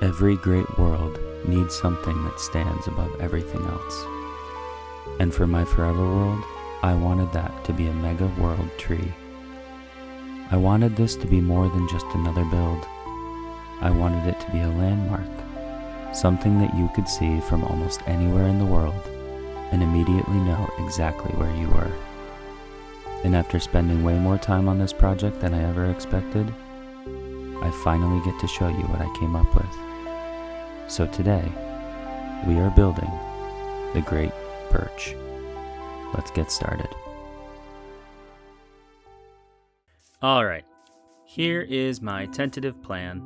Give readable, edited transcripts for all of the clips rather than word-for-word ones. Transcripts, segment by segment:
Every great world needs something that stands above everything else. And for my forever world, I wanted that to be a mega world tree. I wanted this to be more than just another build. I wanted it to be a landmark, something that you could see from almost anywhere in the world and immediately know exactly where you were. And after spending way more time on this project than I ever expected, I finally get to show you what I came up with. So today, we are building the Great Birch. Let's get started. All right, here is my tentative plan,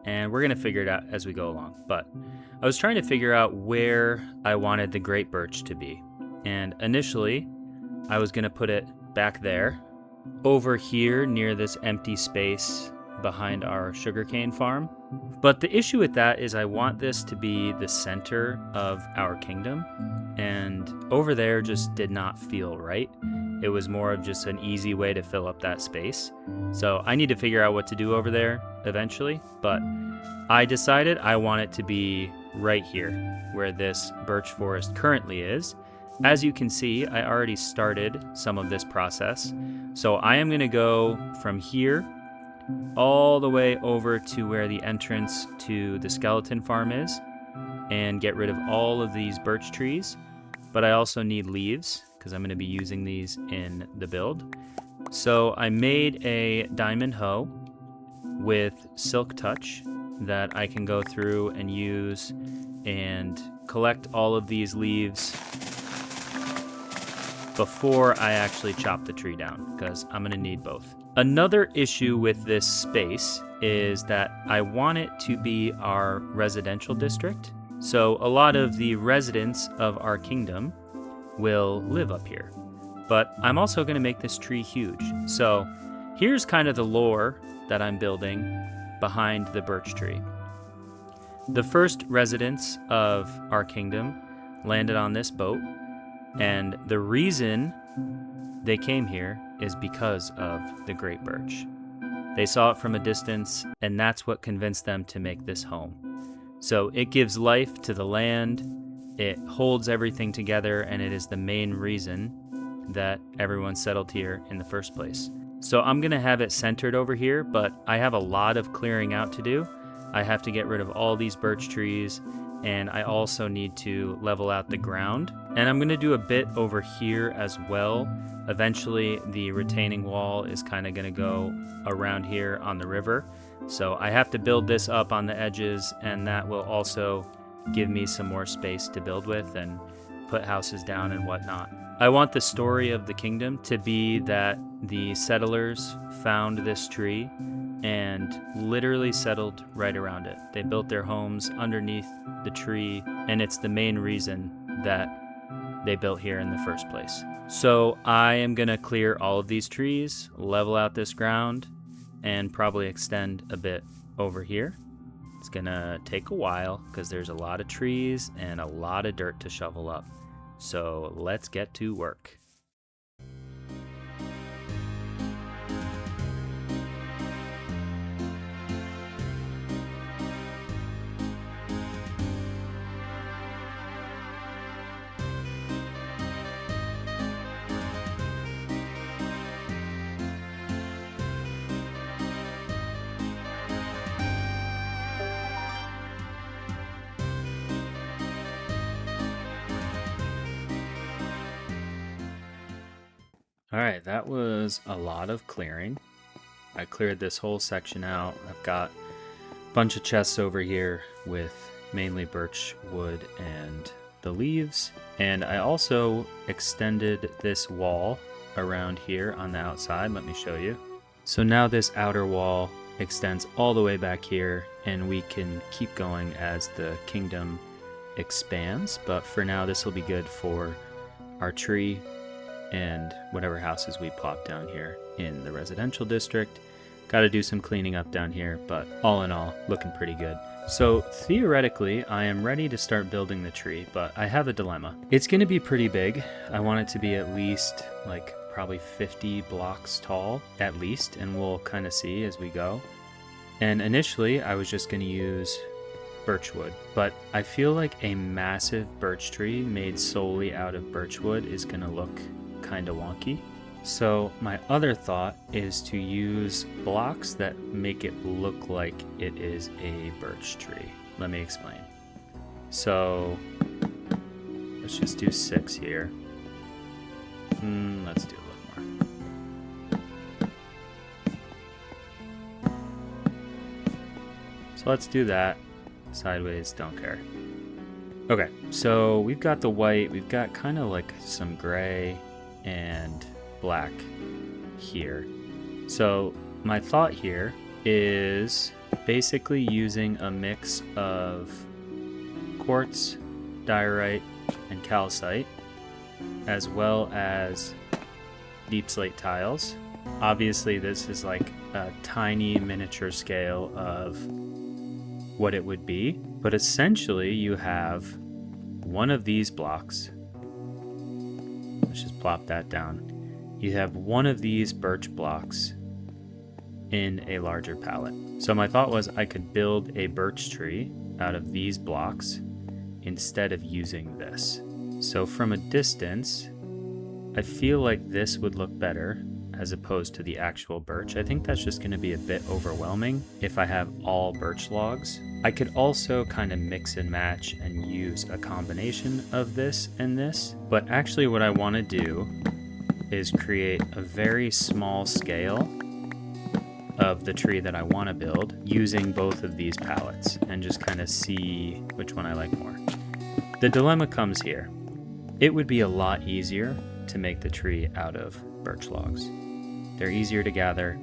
and we're going to figure it out as we go along. But I was trying to figure out where I wanted the Great Birch to be. And initially, I was going to put it back there, over here near this empty space behind our sugarcane farm. But the issue with that is I want this to be the center of our kingdom, and over there just did not feel right. It was more of just an easy way to fill up that space. So I need to figure out what to do over there eventually, but I decided I want it to be right here where this birch forest currently is. As you can see, I already started some of this process. So I am going to go from here all the way over to where the entrance to the skeleton farm is and get rid of all of these birch trees. But I also need leaves because I'm going to be using these in the build. So I made a diamond hoe with silk touch that I can go through and use and collect all of these leaves before I actually chop the tree down, because I'm going to need both. Another issue with this space is that I want it to be our residential district. So a lot of the residents of our kingdom will live up here. But I'm also going to make this tree huge. So here's kind of the lore that I'm building behind the birch tree. The first residents of our kingdom landed on this boat, and the reason they came here is because of the Great Birch. They saw it from a distance, and that's what convinced them to make this home. So it gives life to the land, it holds everything together, and it is the main reason that everyone settled here in the first place. So I'm going to have it centered over here, but I have a lot of clearing out to do. I have to get rid of all these birch trees, and I also need to level out the ground. And I'm going to do a bit over here as well. Eventually, the retaining wall is kind of going to go around here on the river. So I have to build this up on the edges, and that will also give me some more space to build with and put houses down and whatnot. I want the story of the kingdom to be that the settlers found this tree and literally settled right around it. They built their homes underneath the tree, and it's the main reason that they built here in the first place. So I am going to clear all of these trees, level out this ground, and probably extend a bit over here. It's going to take a while because there's a lot of trees and a lot of dirt to shovel up. So let's get to work. All right, that was a lot of clearing. I cleared this whole section out. I've got a bunch of chests over here with mainly birch wood and the leaves. And I also extended this wall around here on the outside. Let me show you. So now this outer wall extends all the way back here, and we can keep going as the kingdom expands. But for now, this will be good for our tree and whatever houses we plop down here in the residential district. Got to do some cleaning up down here, but all in all, looking pretty good. So theoretically, I am ready to start building the tree, but I have a dilemma. It's going to be pretty big. I want it to be at least like probably 50 blocks tall, at least, and we'll kind of see as we go. And initially, I was just going to use birch wood, but I feel like a massive birch tree made solely out of birch wood is gonna look kind of wonky. So my other thought is to use blocks that make it look like it is a birch tree. Let me explain. So let's just do 6 here. Let's do a little more. So let's do that. Sideways, don't care. Okay, so we've got the white, we've got kind of like some gray and black here. So my thought here is basically using a mix of quartz, diorite, and calcite, as well as deep slate tiles. Obviously this is like a tiny miniature scale of what it would be, but essentially you have one of these blocks. Let's just plop that down. You have one of these birch blocks in a larger pallet. So my thought was I could build a birch tree out of these blocks instead of using this. So from a distance, I feel like this would look better as opposed to the actual birch. I think that's just going to be a bit overwhelming if I have all birch logs. I could also kind of mix and match and use a combination of this and this, but actually what I want to do is create a very small scale of the tree that I want to build using both of these pallets and just kind of see which one I like more. The dilemma comes here. It would be a lot easier to make the tree out of birch logs. They're easier to gather.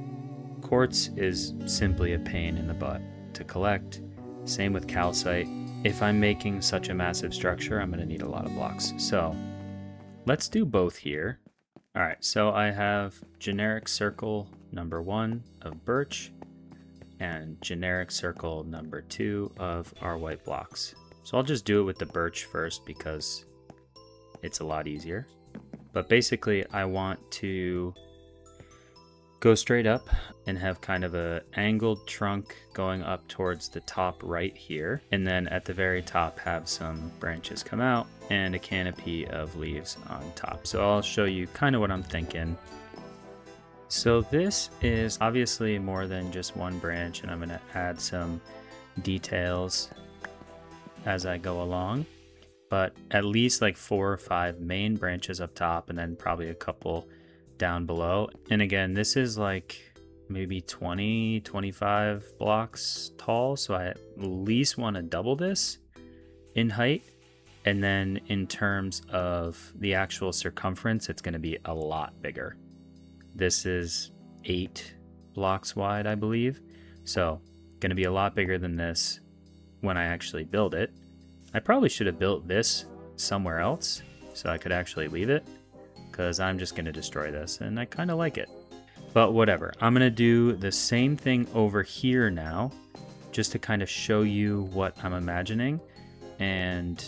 Quartz is simply a pain in the butt to collect. Same with calcite. If I'm making such a massive structure, I'm going to need a lot of blocks. So let's do both here. All right, so I have generic circle number 1 of birch and generic circle number 2 of our white blocks. So I'll just do it with the birch first because it's a lot easier. But basically I want to go straight up and have kind of a angled trunk going up towards the top right here. And then at the very top have some branches come out and a canopy of leaves on top. So I'll show you kind of what I'm thinking. So this is obviously more than just one branch, and I'm gonna add some details as I go along, but at least like 4 or 5 main branches up top and then probably a couple down below. And again, this is like maybe 20-25 blocks tall, so I at least want to double this in height. And then in terms of the actual circumference, it's going to be a lot bigger. This is 8 blocks wide, I believe, so going to be a lot bigger than this when I actually build it. I probably should have built this somewhere else so I could actually leave it, because I'm just going to destroy this and I kind of like it. But whatever, I'm going to do the same thing over here now just to kind of show you what I'm imagining, and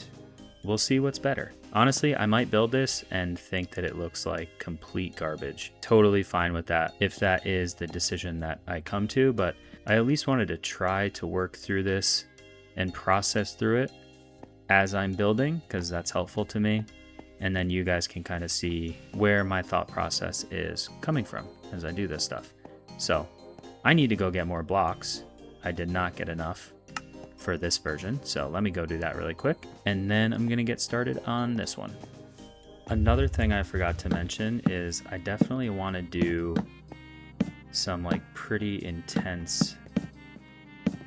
we'll see what's better. Honestly, I might build this and think that it looks like complete garbage. Totally fine with that if that is the decision that I come to, but I at least wanted to try to work through this and process through it as I'm building, because that's helpful to me. And then you guys can kind of see where my thought process is coming from as I do this stuff. So I need to go get more blocks. I did not get enough for this version, so let me go do that really quick, and then I'm gonna get started on this one. Another thing I forgot to mention is I definitely want to do some like pretty intense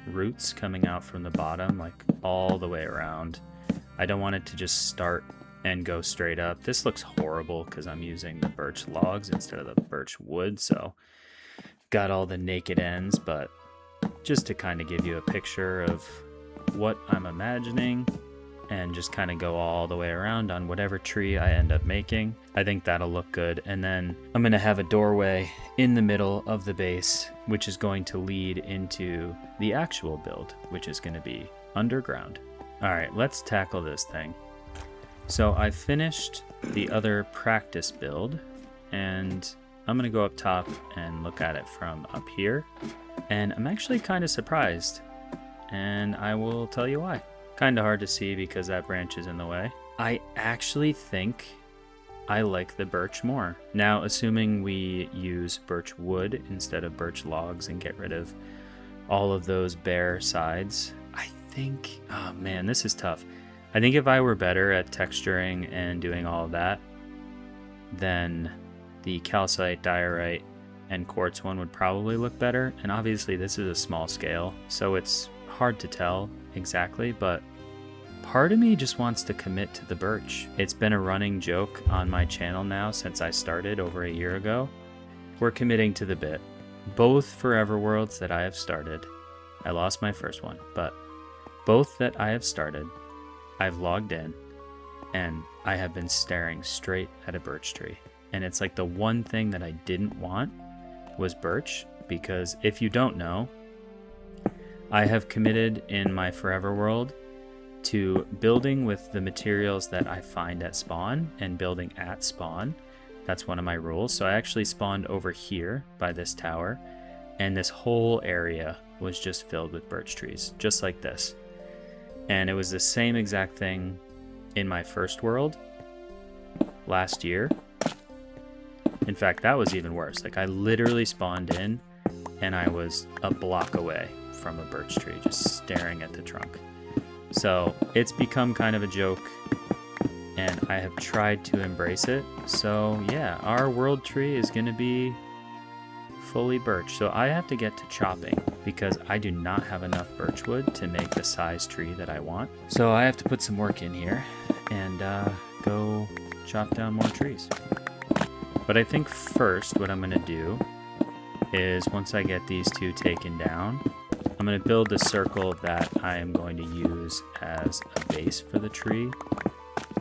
roots coming out from the bottom, like all the way around. I don't want it to just start and go straight up. This looks horrible because I'm using the birch logs instead of the birch wood, so got all the naked ends, but just to kind of give you a picture of what I'm imagining and just kind of go all the way around on whatever tree I end up making. I think that'll look good. And then I'm going to have a doorway in the middle of the base, which is going to lead into the actual build, which is going to be underground. All right, let's tackle this thing. So I finished the other practice build, and I'm going to go up top and look at it from up here. And I'm actually kind of surprised and I will tell you why. Kind of hard to see because that branch is in the way. I actually think I like the birch more. Now, assuming we use birch wood instead of birch logs and get rid of all of those bare sides, I think, oh man, this is tough. I think if I were better at texturing and doing all of that, then the calcite, diorite, and quartz one would probably look better. And obviously this is a small scale, so it's hard to tell exactly, but part of me just wants to commit to the birch. It's been a running joke on my channel now since I started over a year ago. We're committing to the bit. Both Forever Worlds that I have started, I lost my first one, but both that I have started, I've logged in and I have been staring straight at a birch tree. And it's like the one thing that I didn't want was birch, because if you don't know, I have committed in my Forever World to building with the materials that I find at spawn and building at spawn. That's one of my rules. So I actually spawned over here by this tower, and this whole area was just filled with birch trees, just like this. And it was the same exact thing in my first world last year. In fact, that was even worse. Like, I literally spawned in and I was a block away from a birch tree, just staring at the trunk. So it's become kind of a joke, and I have tried to embrace it. So yeah, our world tree is going to be fully birch. So I have to get to chopping because I do not have enough birch wood to make the size tree that I want. So I have to put some work in here and go chop down more trees. But I think first what I'm going to do is, once I get these two taken down, I'm going to build a circle that I am going to use as a base for the tree,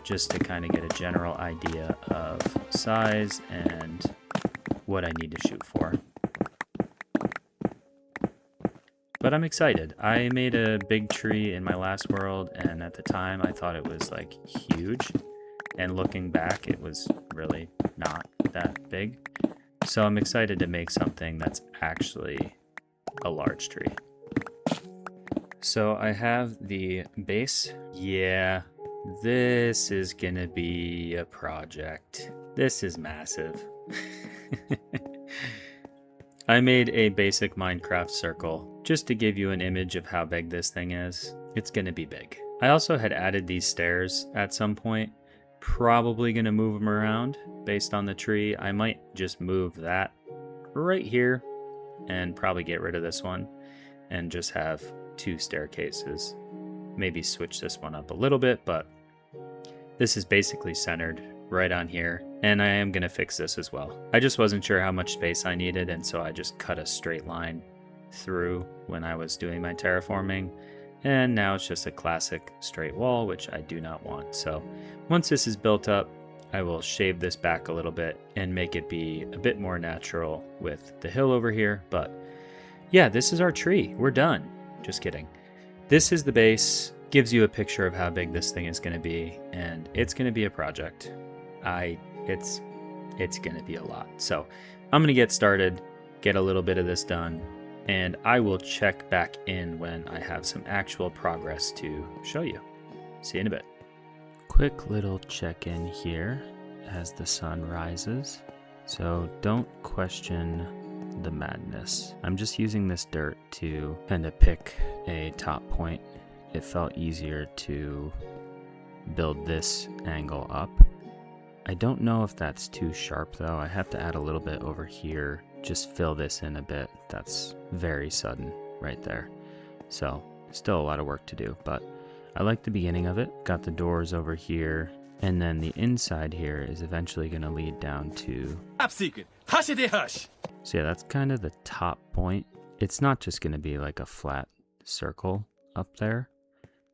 just to kind of get a general idea of size and what I need to shoot for. But I'm excited. I made a big tree in my last world, and at the time I thought it was like huge, and looking back it was really not that big. So I'm excited to make something that's actually a large tree. So I have the base. Yeah, this is gonna be a project. This is massive. I made a basic Minecraft circle just to give you an image of how big this thing is. It's gonna be big. I also had added these stairs at some point. Probably gonna move them around based on the tree. I might just move that right here and probably get rid of this one and just have two staircases. Maybe switch this one up a little bit, but this is basically centered right on here, and I am gonna fix this as well. I just wasn't sure how much space I needed, and so I just cut a straight line through when I was doing my terraforming, and now it's just a classic straight wall, which I do not want. So once this is built up, I will shave this back a little bit and make it be a bit more natural with the hill over here. But yeah, this is our tree. We're done. Just kidding. This is the base. Gives you a picture of how big this thing is going to be, and it's going to be a project. It's going to be a lot. So I'm going to get started, get a little bit of this done, and I will check back in when I have some actual progress to show you. See you in a bit. Quick little check-in here as the sun rises. So don't question the madness. I'm just using this dirt to kind of pick a top point. It felt easier to build this angle up. I don't know if that's too sharp though. I have to add a little bit over here. Just fill this in a bit. That's very sudden right there. So still a lot of work to do, but I like the beginning of it. Got the doors over here, and then the inside here is eventually going to lead down to top secret. Hush it, hush. So yeah, that's kind of the top point. It's not just going to be like a flat circle up there,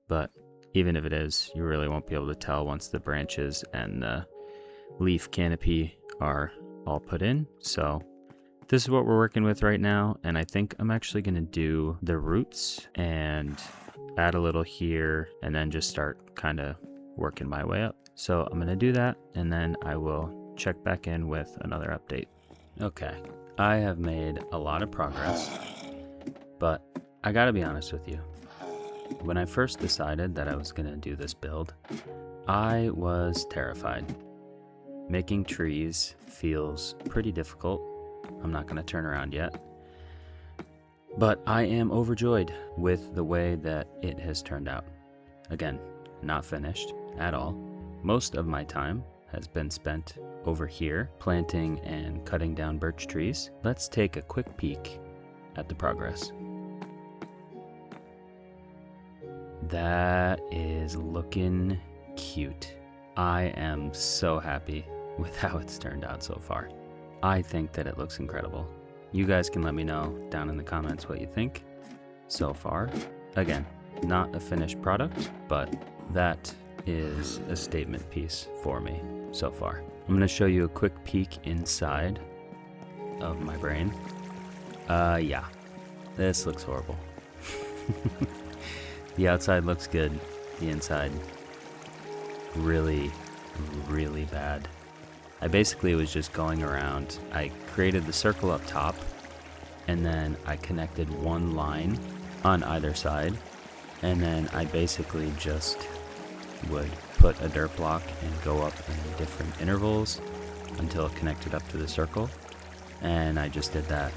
but even if it is, you really won't be able to tell once the branches and the leaf canopy are all put in. So this is what we're working with right now, and I think I'm actually going to do the roots and add a little here and then just start kind of working my way up. So I'm going to do that, and then I will check back in with another update. Okay, I have made a lot of progress, but I gotta be honest with you. When I first decided that I was going to do this build, I was terrified. Making trees feels pretty difficult. I'm not going to turn around yet. But I am overjoyed with the way that it has turned out. Again, not finished at all. Most of my time has been spent over here planting and cutting down birch trees. Let's take a quick peek at the progress. That is looking cute. I am so happy with how it's turned out so far. I think that it looks incredible. You guys can let me know down in the comments what you think so far. Again, not a finished product, but that is a statement piece for me so far. I'm going to show you a quick peek inside of my brain. Yeah, this looks horrible. The outside looks good. The inside, really, really bad. I basically was just going around. I created the circle up top, and then I connected one line on either side, and then I basically just would put a dirt block and go up in different intervals until it connected up to the circle, and I just did that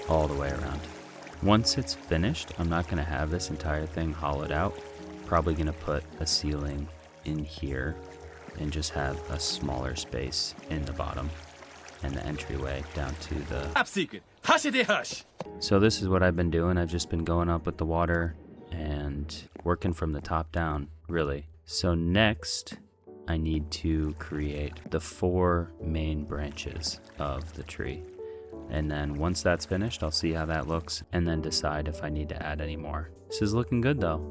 all the way around. Once it's finished, I'm not going to have this entire thing hollowed out. Probably going to put a ceiling in here and just have a smaller space in the bottom and the entryway down to the top secret. Hush. So this is what I've been doing. I've just been going up with the water and working from the top down, really. So next, I need to create the 4 main branches of the tree. And then once that's finished, I'll see how that looks and then decide if I need to add any more. This is looking good though.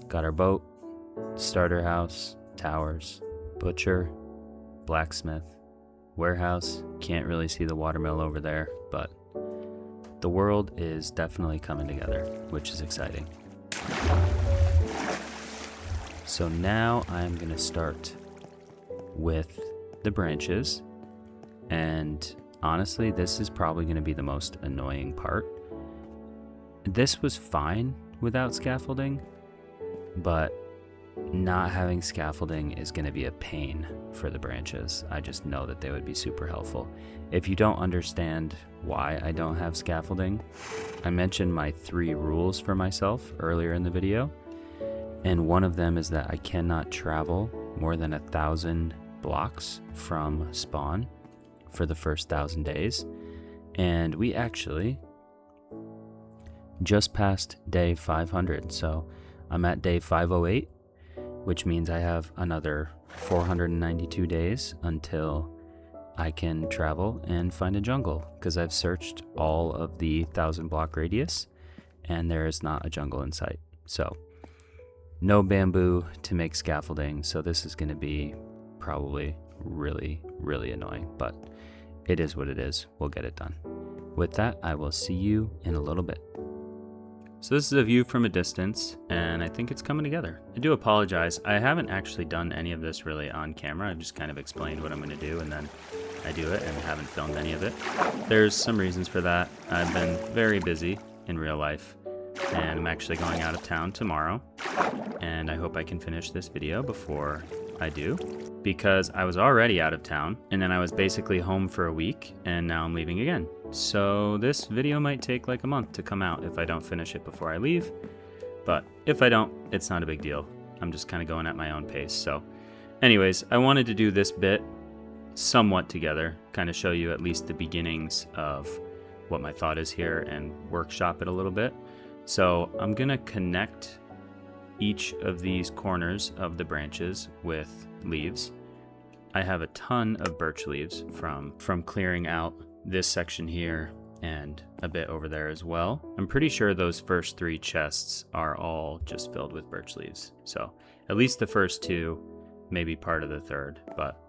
Got our boat, starter house, towers, butcher, blacksmith, warehouse. Can't really see the watermill over there, but the world is definitely coming together, which is exciting. So now I'm going to start with the branches, and honestly, this is probably going to be the most annoying part. This was fine without scaffolding, but not having scaffolding is going to be a pain for the branches. I just know that they would be super helpful. If you don't understand why I don't have scaffolding, I mentioned my 3 rules for myself earlier in the video, and one of them is that I cannot travel more than 1,000 blocks from spawn for the first 1,000 days. And we actually just passed day 500, so I'm at day 508, which means I have another 492 days until I can travel and find a jungle, because I've searched all of the 1,000 block radius and there is not a jungle in sight. So no bamboo to make scaffolding, so this is going to be probably really, really annoying, but it is what it is. We'll get it done. With that, I will see you in a little bit. So this is a view from a distance, and I think it's coming together. I do apologize. I haven't actually done any of this really on camera. I've just kind of explained what I'm going to do, and then I do it and haven't filmed any of it. There's some reasons for that. I've been very busy in real life, and I'm actually going out of town tomorrow, and I hope I can finish this video before I do, because I was already out of town, and then I was basically home for a week, and now I'm leaving again. So this video might take like a month to come out if I don't finish it before I leave, but if I don't, it's not a big deal. I'm just kind of going at my own pace. So anyways, I wanted to do this bit somewhat together, kind of show you at least the beginnings of what my thought is here and workshop it a little bit. So I'm gonna connect each of these corners of the branches with leaves. I have a ton of birch leaves from clearing out this section here and a bit over there as well. I'm pretty sure those first 3 chests are all just filled with birch leaves. So at least the first 2, maybe part of the 3rd, but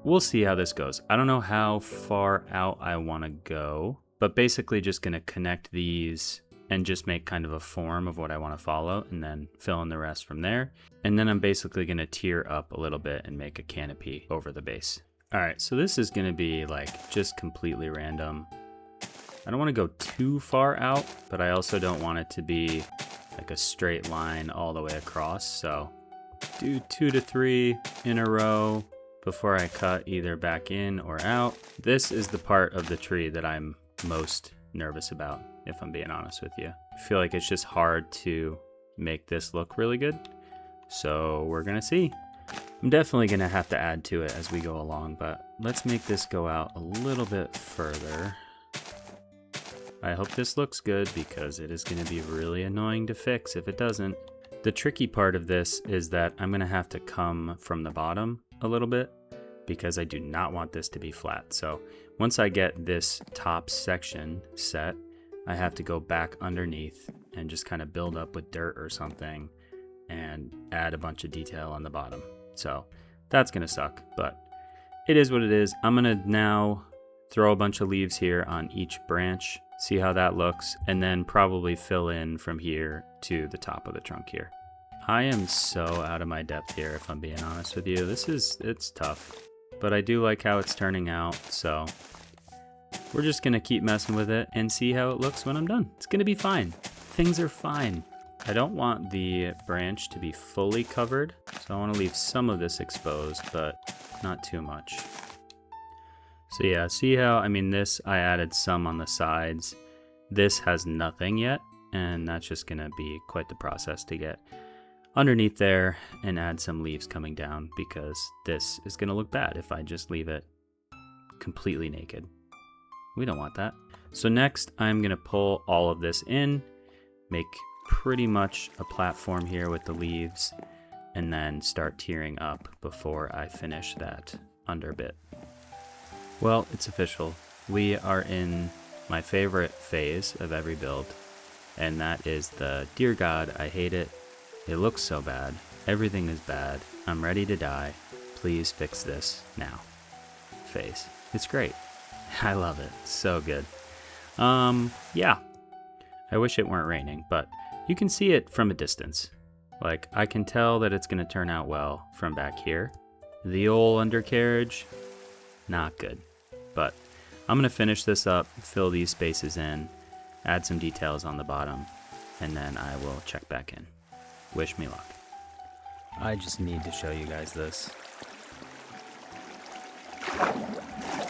we'll see how this goes. I don't know how far out I want to go, but basically just going to connect these and just make kind of a form of what I want to follow and then fill in the rest from there. And then I'm basically going to tier up a little bit and make a canopy over the base. All right, so this is going to be like just completely random. I don't want to go too far out, but I also don't want it to be like a straight line all the way across. So do 2 to 3 in a row before I cut either back in or out. This is the part of the tree that I'm most nervous about, if I'm being honest with you. I feel like it's just hard to make this look really good. So we're gonna see. I'm definitely gonna have to add to it as we go along, but let's make this go out a little bit further. I hope this looks good because it is gonna be really annoying to fix if it doesn't. The tricky part of this is that I'm gonna have to come from the bottom a little bit because I do not want this to be flat. So once I get this top section set, I have to go back underneath and just kind of build up with dirt or something and add a bunch of detail on the bottom. So that's gonna suck, but it is what it is. I'm gonna now throw a bunch of leaves here on each branch, see how that looks, and then probably fill in from here to the top of the trunk here. I am so out of my depth here, if I'm being honest with you. It's tough, but I do like how it's turning out, so we're just gonna keep messing with it and see how it looks when I'm done. It's gonna be fine. Things are fine. I don't want the branch to be fully covered, so I want to leave some of this exposed, but not too much. So yeah, see how, this, I added some on the sides. This has nothing yet, and that's just going to be quite the process to get underneath there and add some leaves coming down, because this is going to look bad if I just leave it completely naked. We don't want that. So next, I'm going to pull all of this in, make pretty much a platform here with the leaves, and then start tiering up before I finish that under bit. Well, it's official. We are in my favorite phase of every build, and that is the dear God, I hate it. It looks so bad. Everything is bad. I'm ready to die. Please fix this now phase. It's great. I love it. So good. Yeah. I wish it weren't raining, but you can see it from a distance. Like, I can tell that it's going to turn out well from back here. The old undercarriage, not good. But I'm going to finish this up, fill these spaces in, add some details on the bottom, and then I will check back in. Wish me luck. I just need to show you guys this.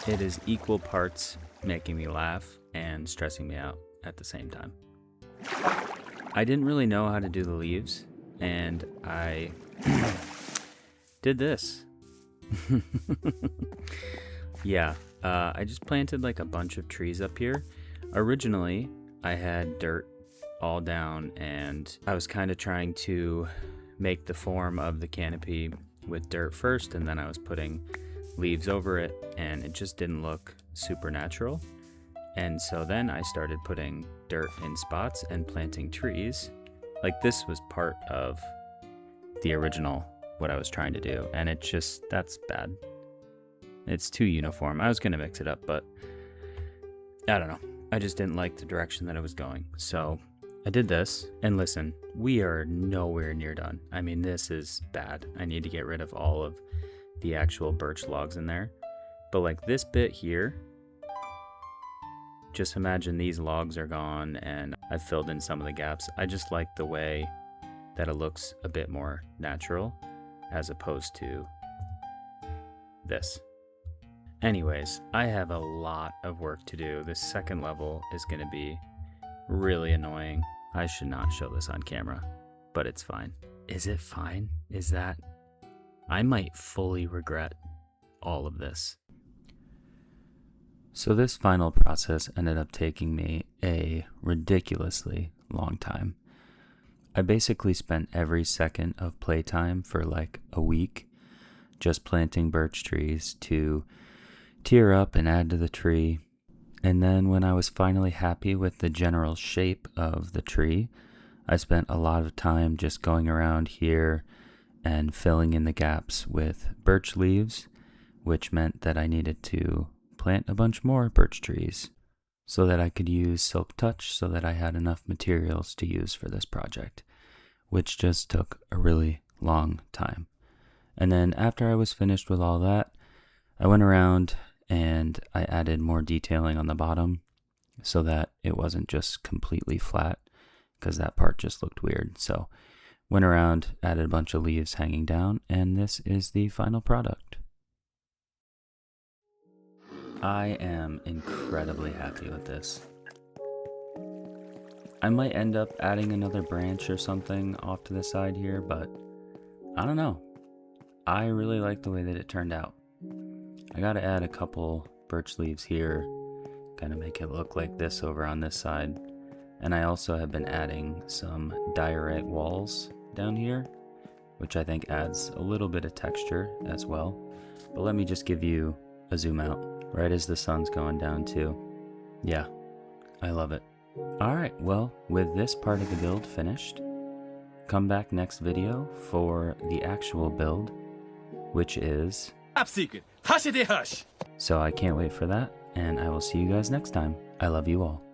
It is equal parts making me laugh and stressing me out at the same time. I didn't really know how to do the leaves, and I did this. Yeah, I just planted like a bunch of trees up here. Originally, I had dirt all down, and I was kind of trying to make the form of the canopy with dirt first, and then I was putting leaves over it, and it just didn't look super natural. And so then I started putting dirt in spots and planting trees. Like, this was part of the original, what I was trying to do, and it just, that's bad. It's too uniform. I was going to mix it up, but I don't know. I just didn't like the direction that it was going. So I did this, and listen, we are nowhere near done. This is bad. I need to get rid of all of the actual birch logs in there. But like this bit here, just imagine these logs are gone and I've filled in some of the gaps. I just like the way that it looks a bit more natural as opposed to this. Anyways, I have a lot of work to do. This second level is going to be really annoying. I should not show this on camera, but it's fine. Is it fine? Is that? I might fully regret all of this. So this final process ended up taking me a ridiculously long time. I basically spent every second of playtime for like a week just planting birch trees to tier up and add to the tree. And then when I was finally happy with the general shape of the tree, I spent a lot of time just going around here and filling in the gaps with birch leaves, which meant that I needed to plant a bunch more birch trees so that I could use Silk Touch so that I had enough materials to use for this project, which just took a really long time. And then after I was finished with all that, I went around and I added more detailing on the bottom so that it wasn't just completely flat, because that part just looked weird. So went around, added a bunch of leaves hanging down, and this is the final product. I am incredibly happy with this. I might end up adding another branch or something off to the side here, but I don't know. I really like the way that it turned out. I gotta add a couple birch leaves here, kind of make it look like this over on this side. And I also have been adding some diorite walls down here, which I think adds a little bit of texture as well. But let me just give you a zoom out right as the sun's going down too. Yeah, I love it. Alright, well, with this part of the build finished, come back next video for the actual build, which is Top secret. Hush it, hush. So I can't wait for that, and I will see you guys next time. I love you all.